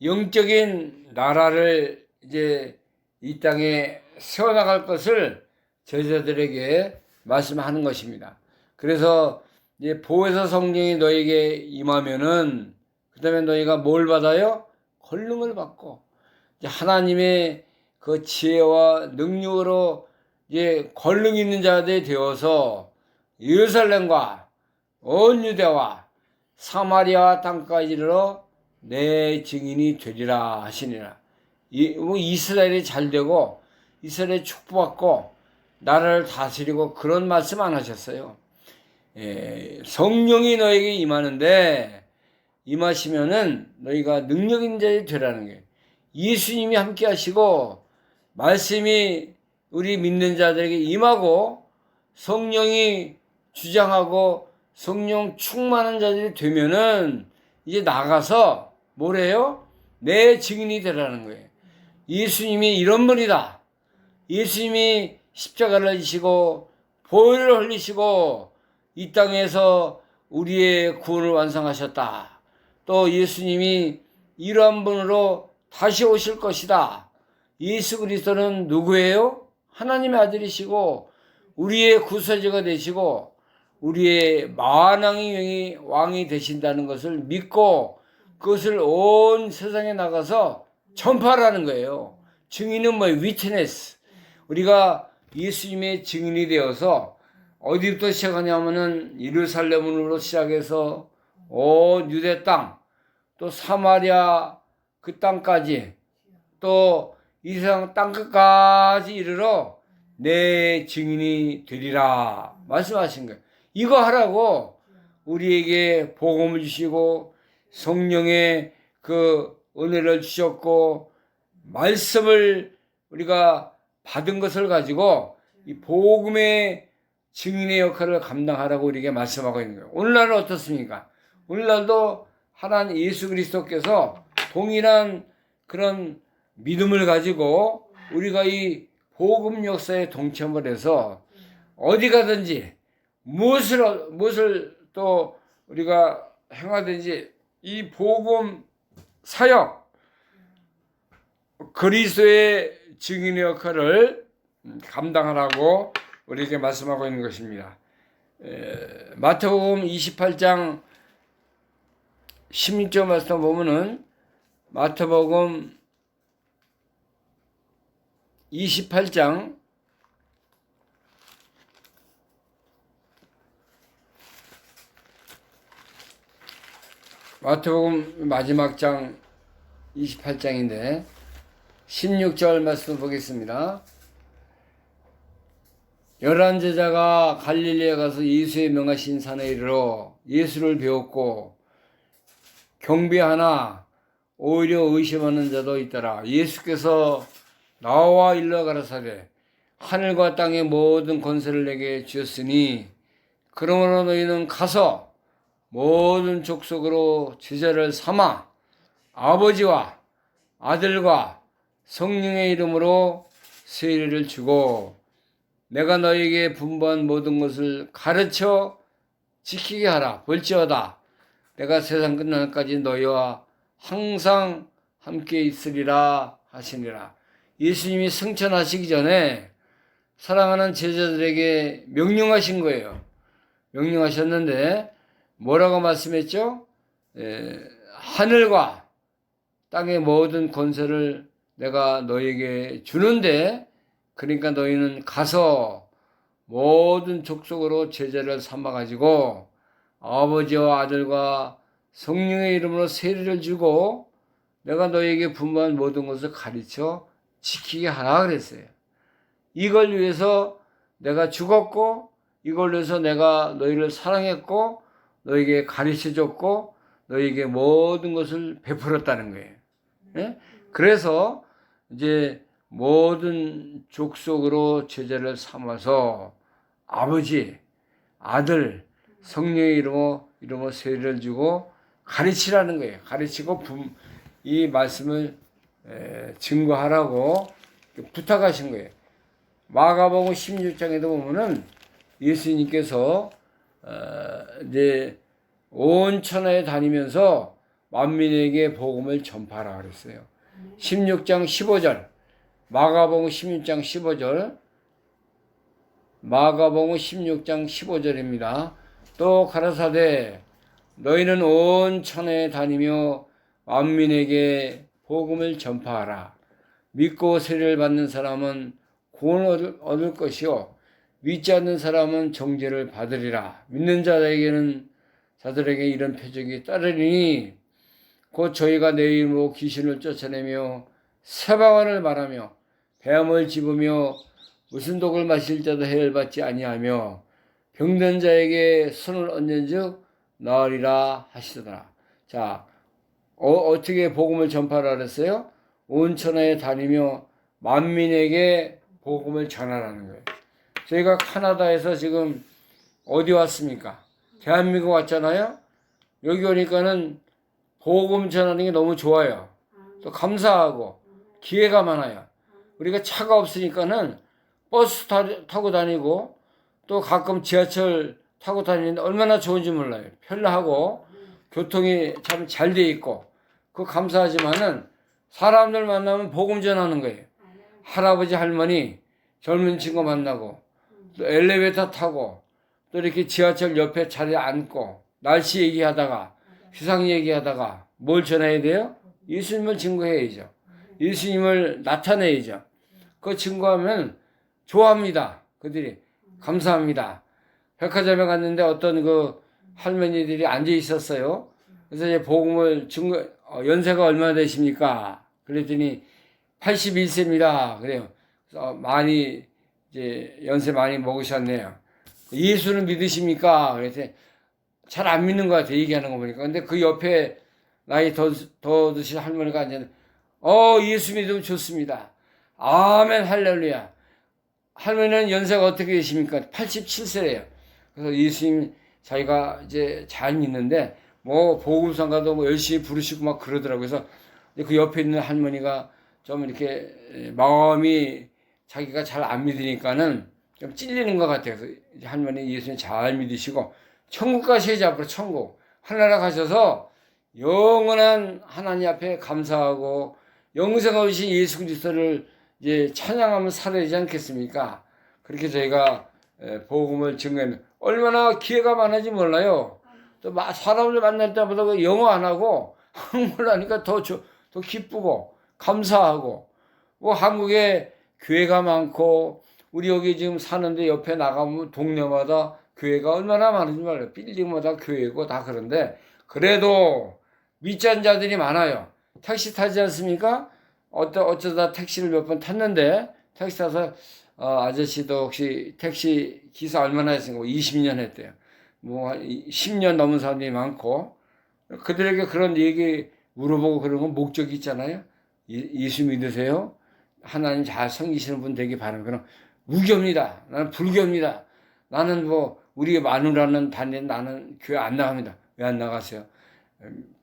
영적인 나라를 이제 이 땅에 세워나갈 것을 제자들에게 말씀하는 것입니다. 그래서 이제 보혜사 성령이 너에게 임하면은 그 다음에 너희가 뭘 받아요? 권능을 받고 이제 하나님의 그 지혜와 능력으로 이제 권능 있는 자들이 되어서 예루살렘과 온 유대와 사마리아 땅까지 이르러 내 증인이 되리라 하시니라. 이스라엘이 잘 되고 이스라엘이 축복받고 나라를 다스리고 그런 말씀 안 하셨어요. 성령이 너에게 임하는데 임하시면은 너희가 능력 있는 자들이 되라는 거예요. 예수님이 함께 하시고 말씀이 우리 믿는 자들에게 임하고 성령이 주장하고 성령 충만한 자들이 되면은 이제 나가서 뭐래요? 내 증인이 되라는 거예요. 예수님이 이런 분이다. 예수님이 십자가를 지시고 보혈을 흘리시고 이 땅에서 우리의 구원을 완성하셨다. 또 예수님이 이러한 분으로 다시 오실 것이다. 예수 그리스도는 누구예요? 하나님의 아들이시고 우리의 구세주가 되시고 우리의 만왕의 왕이 되신다는 것을 믿고 그것을 온 세상에 나가서 전파하라는 거예요. 증인은 뭐예요? 위트네스. 우리가 예수님의 증인이 되어서 어디부터 시작하냐면은 예루살렘으로 시작해서 온 유대 땅, 또 사마리아 그 땅까지, 또 이 세상 땅끝까지 이르러 내 증인이 되리라 말씀하신 거예요. 이거 하라고 우리에게 복음을 주시고 성령의 그 은혜를 주셨고 말씀을 우리가 받은 것을 가지고 이 복음의 증인의 역할을 감당하라고 우리에게 말씀하고 있는 거예요. 오늘날은 어떻습니까? 오늘날도 하나님 예수 그리스도께서 동일한 그런 믿음을 가지고 우리가 이 복음 역사에 동참을 해서 어디 가든지 무엇을 또 우리가 행하든지 이 복음 사역 그리스도의 증인의 역할을 감당하라고 우리에게 말씀하고 있는 것입니다. 마태복음 28장 16절 말씀 보면은 마태복음 28장 마태복음 마지막 장 28장인데 16절 말씀 보겠습니다. 11 제자가 갈릴리에 가서 예수의 명하신 산에 이르러 예수를 배웠고 경배하나 오히려 의심하는 자도 있더라. 예수께서 나와 일러 가라사대 하늘과 땅의 모든 권세를 내게 주셨으니 그러므로 너희는 가서 모든 족속으로 제자를 삼아 아버지와 아들과 성령의 이름으로 세례를 주고 내가 너에게 분부한 모든 것을 가르쳐 지키게 하라. 볼지어다 내가 세상 끝날까지 너희와 항상 함께 있으리라 하시니라. 예수님이 승천하시기 전에 사랑하는 제자들에게 명령하신 거예요. 명령하셨는데 뭐라고 말씀했죠? 하늘과 땅의 모든 권세를 내가 너에게 주는데 그러니까 너희는 가서 모든 족속으로 제자를 삼아가지고 아버지와 아들과 성령의 이름으로 세례를 주고 내가 너에게 분부한 모든 것을 가르쳐 지키게 하라 그랬어요. 이걸 위해서 내가 죽었고 이걸 위해서 내가 너희를 사랑했고 너에게 가르쳐줬고 너에게 모든 것을 베풀었다는 거예요. 예? 그래서 이제 모든 족속으로 제자를 삼아서 아버지, 아들, 성령의 이름으로 세례를 주고 가르치라는 거예요. 가르치고 이 말씀을 증거하라고 부탁하신 거예요. 마가복음 16장에도 보면은 예수님께서 이제 온 천하에 다니면서 만민에게 복음을 전파하라 그랬어요. 16장 15절 마가복음 16장 15절 마가복음 16장 15절입니다. 또 가라사대 너희는 온 천하에 다니며 만민에게 복음을 전파하라. 믿고 세례를 받는 사람은 구원을 얻을 것이요 믿지 않는 사람은 정죄를 받으리라. 믿는 자들에게 이런 표적이 따르리니 곧 저희가 내 이름으로 귀신을 쫓아내며 새방언을 말하며 뱀을 집으며 무슨 독을 마실 자도 해를 받지 아니하며 병든 자에게 손을 얹은즉 나으리라 하시더라. 자, 어떻게 복음을 전파하라 그랬어요? 온 천하에 다니며 만민에게 복음을 전하라는 거예요. 저희가 캐나다에서 지금 어디 왔습니까? 대한민국 왔잖아요. 여기 오니까는 복음 전하는 게 너무 좋아요. 또 감사하고 기회가 많아요. 우리가 차가 없으니까는 버스 타고 다니고 또 가끔 지하철 타고 다니는데 얼마나 좋은지 몰라요. 편리하고 교통이 참 잘 돼 있고 그 감사하지만은 사람들 만나면 복음 전하는 거예요. 할아버지 할머니 젊은 친구 만나고 또 엘리베이터 타고 또 이렇게 지하철 옆에 자리에 앉고 날씨 얘기하다가 세상 얘기하다가 뭘 전해야 돼요? 예수님을 증거해야죠. 예수님을 나타내야죠. 그 증거하면 좋아합니다. 그들이 감사합니다. 백화점에 갔는데 어떤 그 할머니들이 앉아 있었어요. 그래서 이제 복음을 연세가 얼마나 되십니까? 그랬더니 81세입니다. 그래요. 그래서 많이 이제 연세 많이 먹으셨네요. 예수는 믿으십니까? 그래서 잘 안 믿는 것 같아요. 얘기하는 거 보니까. 근데 그 옆에 나이 더 드신 할머니가 앉았는데, 예수 믿으면 좋습니다. 아멘, 할렐루야. 할머니는 연세가 어떻게 되십니까? 87세래요. 그래서 예수님 자기가 이제 잘 믿는데, 뭐, 보금상가도 뭐 열심히 부르시고 막 그러더라고요. 그래서 그 옆에 있는 할머니가 좀 이렇게 마음이 자기가 잘 안 믿으니까는 좀 찔리는 것 같아요. 그래서 할머니 예수님 잘 믿으시고, 천국 가셔야지, 앞으로 천국. 하늘나라 가셔서 영원한 하나님 앞에 감사하고, 영생을 오신 예수 그리스도를 이제 찬양하면 살아야 되지 않겠습니까? 그렇게 저희가 복음을 증거하면 얼마나 기회가 많은지 몰라요. 또 사람을 만날 때마다 영어 안 하고 한국말 하니까 더 기쁘고 감사하고, 뭐 한국에 교회가 많고 우리 여기 지금 사는데 옆에 나가면 동네마다 교회가 얼마나 많은지 몰라요. 빌딩마다 교회고 다 그런데 그래도 믿지 않는 자들이 많아요. 택시 타지 않습니까? 어쩌다 택시를 몇 번 탔는데, 택시 타서 아저씨도 혹시 택시 기사 얼마나 했습니까? 20년 했대요. 뭐 10년 넘은 사람들이 많고, 그들에게 그런 얘기 물어보고 그런 건 목적이 있잖아요. 예수 믿으세요? 하나님 잘 섬기시는 분 되기 바라는 그런 무교입니다. 나는 불교입니다. 나는 뭐 우리 마누라는 다니는 나는 교회 안 나갑니다. 왜 안 나가세요?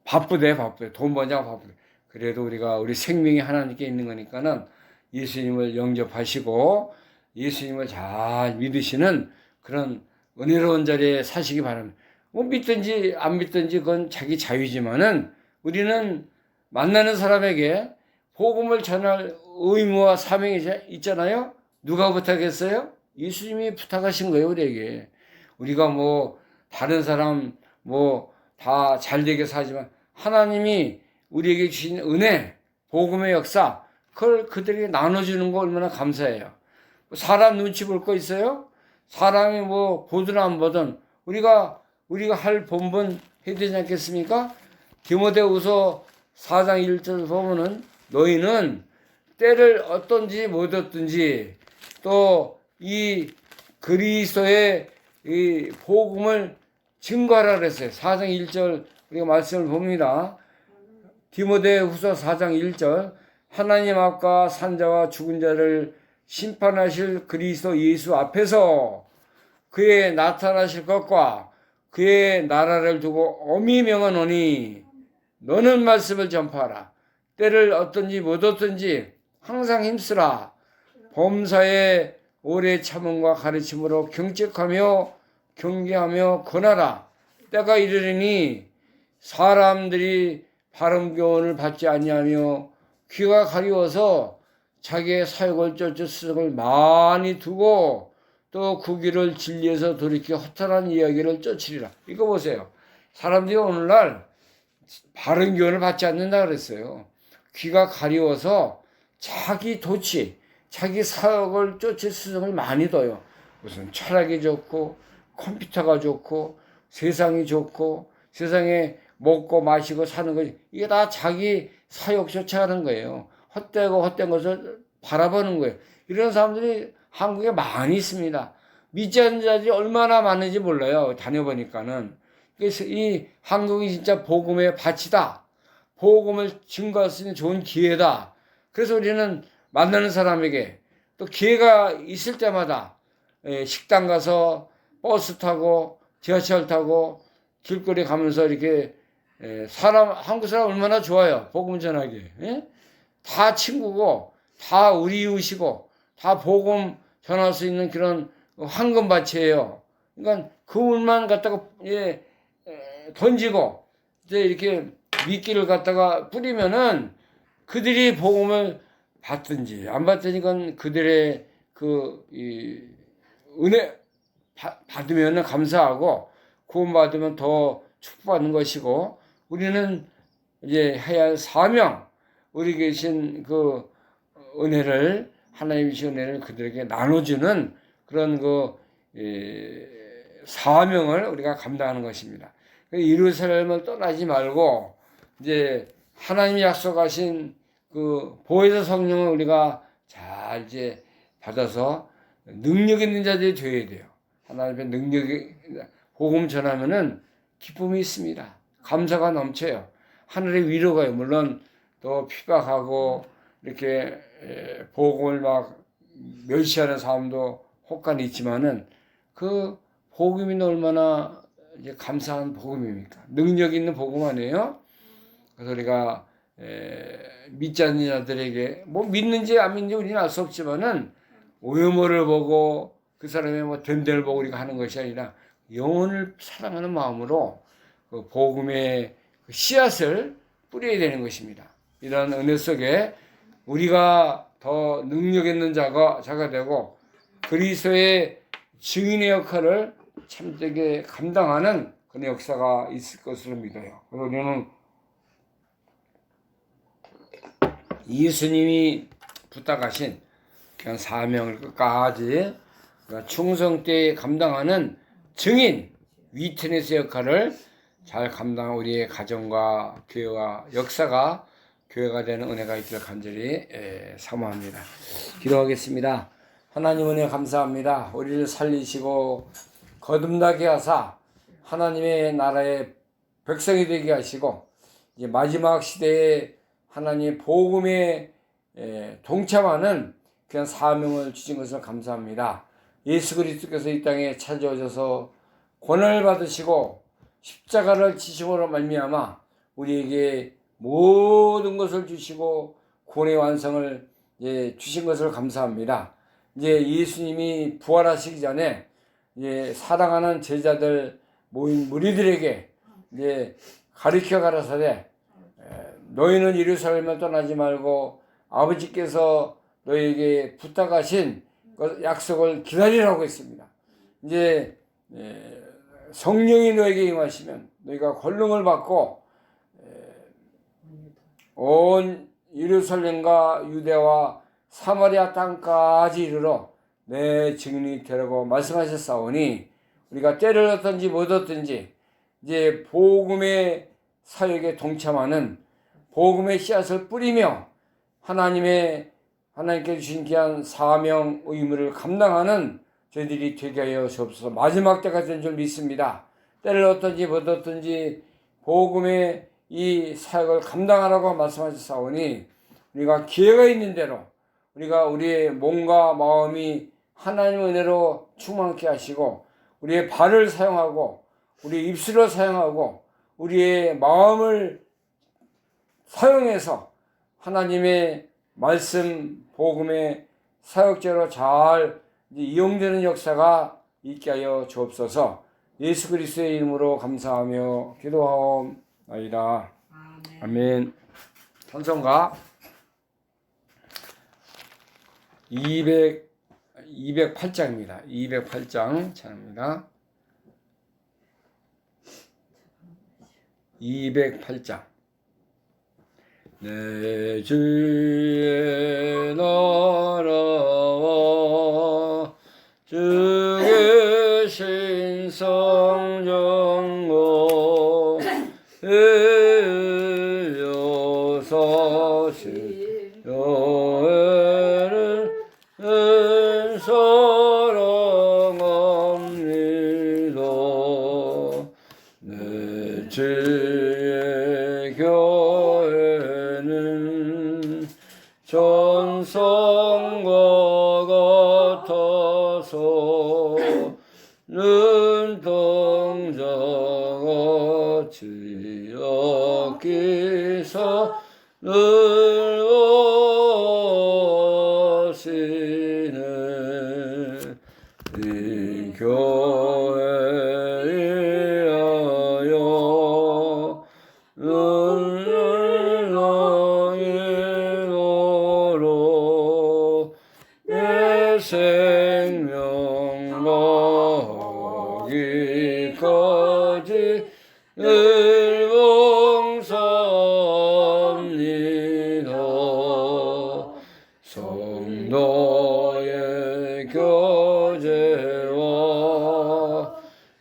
바쁘대. 돈 버냐고 바쁘대. 그래도 우리 생명이 하나님께 있는 거니까는 예수님을 영접하시고 예수님을 잘 믿으시는 그런 은혜로운 자리에 사시기 바랍니다. 뭐 믿든지 안 믿든지 그건 자기 자유지만은 우리는 만나는 사람에게 복음을 전할 의무와 사명이 있잖아요. 누가 부탁했어요? 예수님이 부탁하신 거예요, 우리에게. 우리가 뭐 다른 사람 뭐 다 잘되게 사지만 하나님이 우리에게 주신 은혜, 복음의 역사, 그걸 그들에게 나눠주는 거 얼마나 감사해요. 사람 눈치 볼 거 있어요? 사람이 뭐 보든 안 보든 우리가 할 본분 해야 되지 않겠습니까? 디모데후서 4장 1절 보면은 너희는 때를 어떤지 못 얻든지 또 이 그리스도의 이 복음을 증거하라 그랬어요. 4장 1절 우리가 말씀을 봅니다. 디모데후서 4장 1절 하나님 앞과 산자와 죽은 자를 심판하실 그리스도 예수 앞에서 그의 나타나실 것과 그의 나라를 두고 엄히 명하노니 너는 말씀을 전파하라. 때를 어떤지 못 얻든지 항상 힘쓰라. 범사에 오래 참음과 가르침으로 경책하며 경계하며 권하라. 때가 이르리니 사람들이 바른 교훈을 받지 아니하며 귀가 가리워서 자기의 사역을 쫓을 수석을 많이 두고 또 그 길을 진리에서 돌이켜 허탄한 이야기를 쫓으리라. 이거 보세요. 사람들이 오늘날 바른 교훈을 받지 않는다 그랬어요. 귀가 가리워서 자기 도치, 자기 사역을 쫓을 수석을 많이 둬요. 무슨 철학이 좋고 컴퓨터가 좋고 세상이 좋고 세상에 먹고 마시고 사는 거 이게 다 자기 사역 쫓아가는 거예요. 헛된 것을 바라보는 거예요. 이런 사람들이 한국에 많이 있습니다. 믿지 않는 자들이 얼마나 많은지 몰라요. 다녀보니까는. 그래서 이 한국이 진짜 복음의 밭이다. 복음을 증거할 수 있는 좋은 기회다. 그래서 우리는 만나는 사람에게 또 기회가 있을 때마다 식당 가서 버스 타고 지하철 타고 길거리 가면서 이렇게 한국 사람 얼마나 좋아요. 복음 전하기. 다 친구고 다 우리 이웃이고 다 복음 전할 수 있는 그런 황금밭이에요. 그러니까 그물만 갖다가 던지고 이제 이렇게 미끼를 갖다가 뿌리면은 그들이 복음을 받든지 안 받든지 건 그들의 은혜 받으면 감사하고 구원 받으면 더 축복받는 것이고 우리는 이제 해야 할 사명 우리 계신 그 은혜를 하나님의 은혜를 그들에게 나눠주는 그런 사명을 우리가 감당하는 것입니다. 예루살렘을 떠나지 말고 이제 하나님이 약속하신 그 보혜사 성령을 우리가 잘 이제 받아서 능력 있는 자들이 되어야 돼요. 하나님의 능력이 복음 전하면은 기쁨이 있습니다. 감사가 넘쳐요. 하늘의 위로가요. 물론 또 핍박하고 이렇게 복음을 막 멸시하는 사람도 혹간이 있지만은 그 복음이 얼마나 이제 감사한 복음입니까? 능력 있는 복음 아니에요? 그래서 우리가 믿지 않는 자들에게 뭐 믿는지 안 믿는지 우리는 알 수 없지만은 외모를 보고 그 사람의 뭐 됨됨을 보고 우리가 하는 것이 아니라 영혼을 사랑하는 마음으로 그 복음의 씨앗을 뿌려야 되는 것입니다. 이런 은혜 속에 우리가 더 능력 있는 자가 되고 그리스도의 증인의 역할을 참되게 감당하는 그런 역사가 있을 것으로 믿어요. 그래서 우리는 예수님이 부탁하신 그런 사명을 끝까지 충성되게 감당하는 증인, 위트니스 역할을 잘 감당한 우리의 가정과 교회와 역사가 교회가 되는 은혜가 있기를 간절히 사모합니다. 기도하겠습니다. 하나님 은혜 감사합니다. 우리를 살리시고 거듭나게 하사 하나님의 나라의 백성이 되게 하시고 이제 마지막 시대에 하나님의 복음에 동참하는 그런 사명을 주신 것을 감사합니다. 예수 그리스도께서 이 땅에 찾아오셔서 권한을 받으시고 십자가를 지심으로 말미암아 우리에게 모든 것을 주시고 구원의 완성을 주신 것을 감사합니다. 이제 예수님이 부활하시기 전에 사랑하는 제자들 모인 무리들에게 가르쳐 가라사대 너희는 예루살렘을 떠나지 말고 아버지께서 너희에게 부탁하신 약속을 기다리라고 했습니다. 이제 성령이 너에게 임하시면 너희가 권능을 받고 온 예루살렘과 유대와 사마리아 땅까지 이르러 내 증인이 되라고 말씀하셨사오니 우리가 때를 얻든지 못 얻든지 이제 복음의 사역에 동참하는 복음의 씨앗을 뿌리며 하나님께 주신 귀한 사명 의무를 감당하는 저희들이 되게 하여 주옵소서. 마지막 때가 된 줄 믿습니다. 때를 얻든지 못 얻든지 복음의 이 사역을 감당하라고 말씀하셨사오니 우리가 기회가 있는 대로 우리가 우리의 몸과 마음이 하나님의 은혜로 충만케 하시고 우리의 발을 사용하고 우리의 입술을 사용하고 우리의 마음을 사용해서 하나님의 말씀 복음의 사역자로 잘 이용되는 역사가 있게 하여 주옵소서. 예수 그리스도의 이름으로 감사하며 기도하옵나이다. 아멘. 찬송가 208장입니다. 208장 찬양입니다. 208장. 내 주의 나라와 주의 신성정고 여사시 여해를 사랑합니다. 내 주의 교회는 전성과 같아서 눈동자같이 여기사 늘 오시네. 이 교회에 하여 눈나이로로 내 생명 마기까지 늘 봉사합니다. 성도의 교제와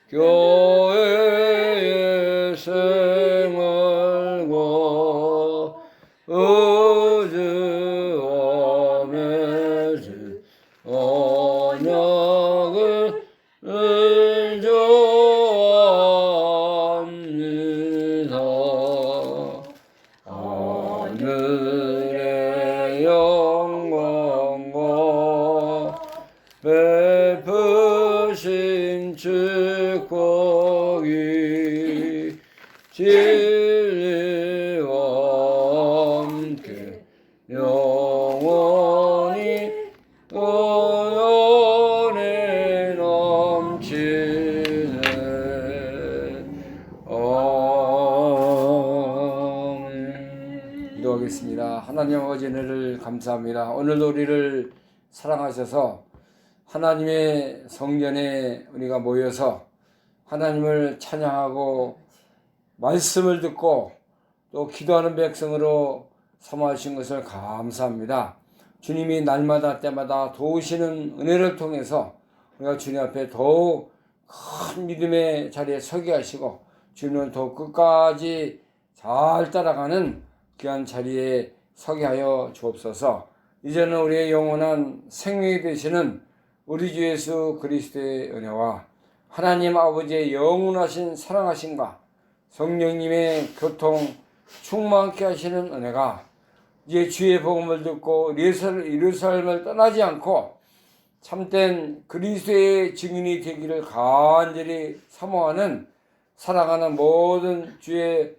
교회의 생활 하늘의 영광과 베푸신 축복이 진리와 함께 영원히 은혜 넘치네. 아멘. 기도하겠습니다. 하나님 아버지 은혜를 감사합니다. 오늘도 우리를 사랑하셔서 하나님의 성전에 우리가 모여서 하나님을 찬양하고 말씀을 듣고 또 기도하는 백성으로 삼아주신 것을 감사합니다. 주님이 날마다 때마다 도우시는 은혜를 통해서 우리가 주님 앞에 더욱 큰 믿음의 자리에 서게 하시고 주님은 더욱 끝까지 잘 따라가는 귀한 자리에 서게 하여 주옵소서. 이제는 우리의 영원한 생명이 되시는 우리 주 예수 그리스도의 은혜와 하나님 아버지의 영원하신 사랑하심과 성령님의 교통 충만케 하시는 은혜가 이제 주의 복음을 듣고 예루살렘을 떠나지 않고 참된 그리스도의 증인이 되기를 간절히 사모하는 사랑하는 모든 주의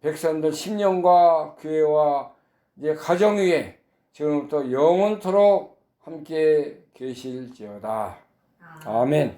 백성들 심령과 교회와 이제 가정 위에 지금부터 영원토록 함께 계실지어다. 아멘.